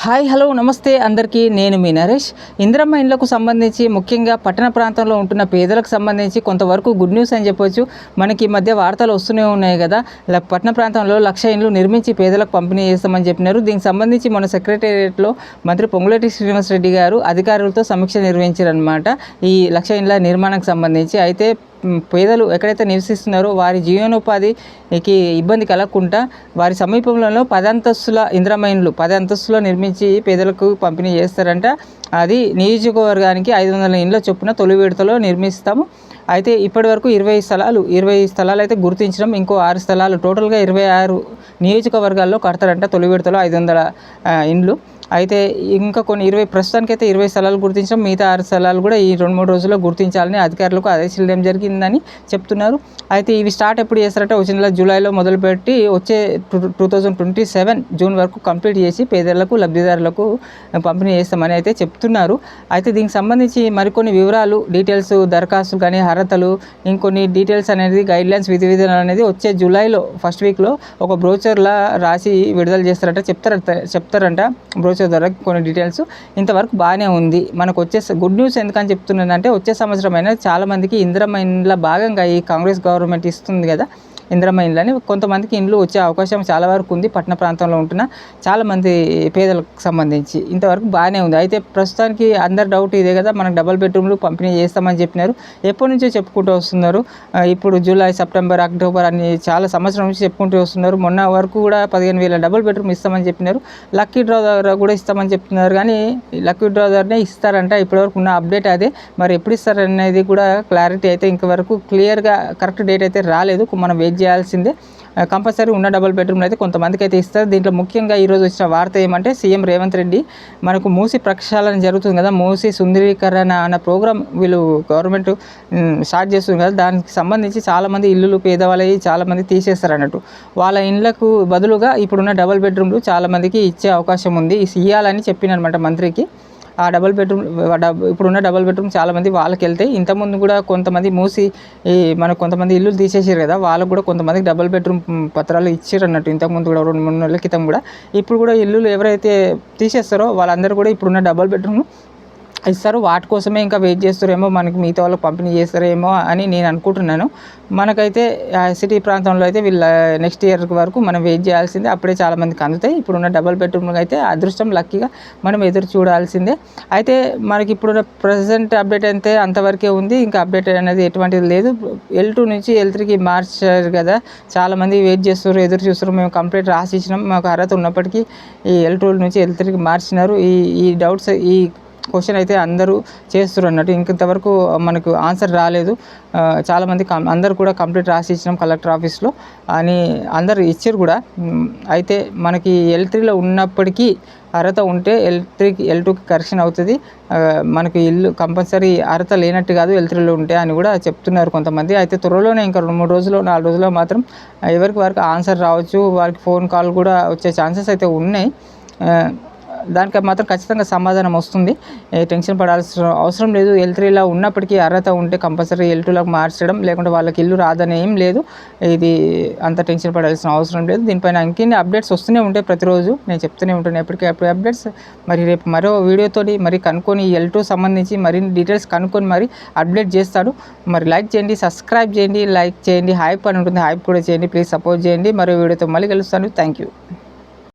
Hi hello నమస్తే అందరికీ, నేను మీ నరేష్. ఇందిరమ్మ ఇండ్లకు సంబంధించి ముఖ్యంగా పట్టణ ప్రాంతంలో ఉంటున్న పేదలకు సంబంధించి కొంతవరకు గుడ్ న్యూస్ అని చెప్పొచ్చు. మనకి ఈ మధ్య వార్తలు వస్తూనే ఉన్నాయి కదా, పట్టణ ప్రాంతంలో 1,00,000 ఇండ్లు నిర్మించి పేదలకు పంపిణీ చేస్తామని చెప్పినారు. దీనికి సంబంధించి మన సెక్రటేరియట్లో మంత్రి పొంగులేటి శ్రీనివాసరెడ్డి గారు అధికారులతో సమీక్ష నిర్వహించారనమాట ఈ 1,00,000 ఇండ్ల నిర్మాణానికి సంబంధించి. అయితే పేదలు ఎక్కడైతే నివసిస్తున్నారో వారి జీవనోపాధికి ఇబ్బంది కలగకుండా వారి సమీపంలో 10 అంతస్తుల ఇందిరమ్మ ఇండ్లు 10 అంతస్తులో నిర్మించి పేదలకు పంపిణీ చేస్తారంట. అది నియోజకవర్గానికి 500 ఇండ్ల చొప్పున తొలి విడతలో నిర్మిస్తాము. అయితే ఇప్పటి వరకు 20 స్థలాలు అయితే గుర్తించడం, ఇంకో 6 స్థలాలు టోటల్గా 26 నియోజకవర్గాల్లో కడతారంట తొలి విడతలో 500 ఇండ్లు. అయితే ఇంకా కొన్ని 20 ప్రస్తుతానికైతే 20 స్థలాలు గుర్తించడం, మిగతా 6 స్థలాలు కూడా ఈ 2-3 రోజుల్లో గుర్తించాలని అధికారులకు ఆదేశాలు ఇవ్వడం జరిగిందని చెప్తున్నారు. అయితే ఇవి స్టార్ట్ ఎప్పుడు చేస్తారంటే వచ్చే నెల జూలైలో మొదలుపెట్టి వచ్చే 2027 జూన్ వరకు కంప్లీట్ చేసి పేదలకు లబ్ధిదారులకు పంపిణీ చేస్తామని అయితే చెప్తున్నారు. అయితే దీనికి సంబంధించి మరికొన్ని వివరాలు, డీటెయిల్స్, దరఖాస్తులు కానీ అర్హతలు, ఇంకొన్ని డీటెయిల్స్ అనేది గైడ్లైన్స్, విధి విధానాలు అనేది వచ్చే జూలైలో ఫస్ట్ వీక్లో ఒక బ్రోచర్లా రాసి విడుదల చేస్తారంట, చెప్తారంట బ్రోచర్ ద్వారా కొన్ని డీటెయిల్స్. ఇంతవరకు బాగానే ఉంది. మనకు వచ్చే గుడ్ న్యూస్ ఎందుకని చెప్తున్నానంటే వచ్చే సంవత్సరం అయినా చాలామందికి ఇందిరమ్మ ఇండ్ల భాగంగా ఈ కాంగ్రెస్ గవర్నమెంట్ ఇస్తుంది కదా ఇందిరమ్మ ఇండ్లని, కొంతమందికి ఇండ్లు వచ్చే అవకాశం చాలా వరకు ఉంది. పట్టణ ప్రాంతంలో ఉంటున్న చాలామంది పేదలకు సంబంధించి ఇంతవరకు బాగానే ఉంది. అయితే ప్రస్తుతానికి అందరు డౌట్ ఇదే కదా, మనకు డబుల్ బెడ్రూమ్లు పంపిణీ చేస్తామని చెప్పినారు. ఎప్పటి నుంచో చెప్పుకుంటూ వస్తున్నారు. ఇప్పుడు జూలై, సెప్టెంబర్, అక్టోబర్ అని చాలా సంవత్సరం నుంచి చెప్పుకుంటూ వస్తున్నారు. మొన్న వరకు కూడా 15,000 డబుల్ బెడ్రూమ్ ఇస్తామని చెప్పినారు. లక్కీ డ్రా ద్వారా కూడా ఇస్తామని చెప్తున్నారు. కానీ లక్కీ డ్రా ద్వారానే ఇస్తారంట. ఇప్పటివరకు ఉన్న అప్డేట్ అదే. మరి ఎప్పుడు ఇస్తారనేది కూడా క్లారిటీ అయితే ఇంతవరకు క్లియర్గా కరెక్ట్ డేట్ అయితే రాలేదు. మనం వెయిట్ చేయాల్సిందే. కంపల్సరీ ఉన్న డబుల్ బెడ్రూమ్లు అయితే కొంతమందికి అయితే ఇస్తారు. దీంట్లో ముఖ్యంగా ఈరోజు వచ్చిన వార్త ఏమంటే సీఎం రేవంత్ రెడ్డి మనకు మూసి ప్రక్షాళన జరుగుతుంది కదా, మూసి సుందరీకరణ అన్న ప్రోగ్రామ్ వీళ్ళు గవర్నమెంట్ స్టార్ట్ చేస్తుంది కదా, దానికి సంబంధించి చాలామంది ఇల్లులు పేదవాళ్ళవి చాలామంది తీసేస్తారు అన్నట్టు. వాళ్ళ ఇళ్ళకు బదులుగా ఇప్పుడున్న డబుల్ బెడ్రూమ్లు చాలామందికి ఇచ్చే అవకాశం ఉంది. ఇవ్వాలని చెప్పినమాట మంత్రికి. ఆ డబుల్ బెడ్రూమ్ ఇప్పుడున్న డబుల్ బెడ్రూమ్ చాలామంది వాళ్ళకి వెళ్తాయి. ఇంతకుముందు కూడా కొంతమంది మూసి మనకు కొంతమంది ఇల్లు తీసేసారు కదా, వాళ్ళకు కూడా కొంతమందికి డబుల్ బెడ్రూమ్ పత్రాలు ఇచ్చారు అన్నట్టు. ఇంతకుముందు కూడా 2-3 నెలల క్రితం కూడా. ఇప్పుడు కూడా ఇల్లులు ఎవరైతే తీసేస్తారో వాళ్ళందరూ కూడా ఇప్పుడున్న డబుల్ బెడ్రూమ్ ఇస్తారు. వాటి కోసమే ఇంకా వెయిట్ చేస్తారేమో, మనకి మిగతా వాళ్ళకి పంపిణీ చేస్తారేమో అని నేను అనుకుంటున్నాను. మనకైతే సిటీ ప్రాంతంలో అయితే వీళ్ళ నెక్స్ట్ ఇయర్ వరకు మనం వెయిట్ చేయాల్సిందే. అప్పుడే చాలామందికి అందుతాయి. ఇప్పుడున్న డబుల్ బెడ్రూమ్కి అయితే అదృష్టం, లక్కీగా మనం ఎదురు చూడాల్సిందే. అయితే మనకి ఇప్పుడు ప్రజెంట్ అప్డేట్ అయితే అంతవరకే ఉంది. ఇంకా అప్డేట్ అనేది ఎటువంటిది లేదు. L2 నుంచి L3కి మార్చారు కదా, చాలామంది వెయిట్ చేస్తారు, ఎదురు చూస్తారు. మేము కంప్లీట్ రాసి ఇచ్చినాం, మాకు అర్హత ఉన్నప్పటికీ ఈ L2 నుంచి L3కి మార్చినారు. ఈ డౌట్స్, ఈ క్వశ్చన్ అయితే అందరూ చేస్తారు అన్నట్టు. ఇంతవరకు మనకు ఆన్సర్ రాలేదు. చాలామంది అందరు కూడా కంప్లీట్ రాసి ఇచ్చినాం కలెక్టర్ ఆఫీస్లో అని అందరు ఇచ్చారు కూడా. అయితే మనకి L3లో ఉన్నప్పటికీ అర్హత ఉంటే L2కి కరెక్షన్ అవుతుంది. మనకి ఇల్లు కంపల్సరీ అర్హత లేనట్టు కాదు L3లో ఉంటే అని కూడా చెప్తున్నారు కొంతమంది. అయితే త్వరలోనే ఇంకా 2-3 రోజులు 4 రోజుల్లో మాత్రం ఎవరికి వారికి ఆన్సర్ రావచ్చు. వారికి ఫోన్ కాల్ కూడా వచ్చే ఛాన్సెస్ అయితే ఉన్నాయి. దానికి మాత్రం ఖచ్చితంగా సమాధానం వస్తుంది. టెన్షన్ పడాల్సిన అవసరం లేదు. L3లో ఉన్నప్పటికీ అర్హత ఉంటే కంపల్సరీ L2లోకి మార్చడం, లేకుంటే వాళ్ళకి ఇల్లు రాదని ఏం లేదు. ఇది అంత టెన్షన్ పడాల్సిన అవసరం లేదు. దీనిపైన ఇంకెన్ని అప్డేట్స్ వస్తూనే ఉంటాయి. ప్రతిరోజు నేను చెప్తూనే ఉంటాను ఎప్పటికప్పుడు అప్డేట్స్. మరి రేపు మరో వీడియోతోటి మరి కనుక్కొని L2 సంబంధించి మరిన్ని డీటెయిల్స్ కనుక్కొని మరి అప్డేట్ చేస్తాడు. మరి లైక్ చేయండి, సబ్స్క్రైబ్ చేయండి, లైక్ చేయండి, హైప్ అని ఉంటుంది, హైప్ కూడా చేయండి. ప్లీజ్ సపోర్ట్ చేయండి. మరో వీడియోతో మళ్ళీ కలుస్తాను. Thank you.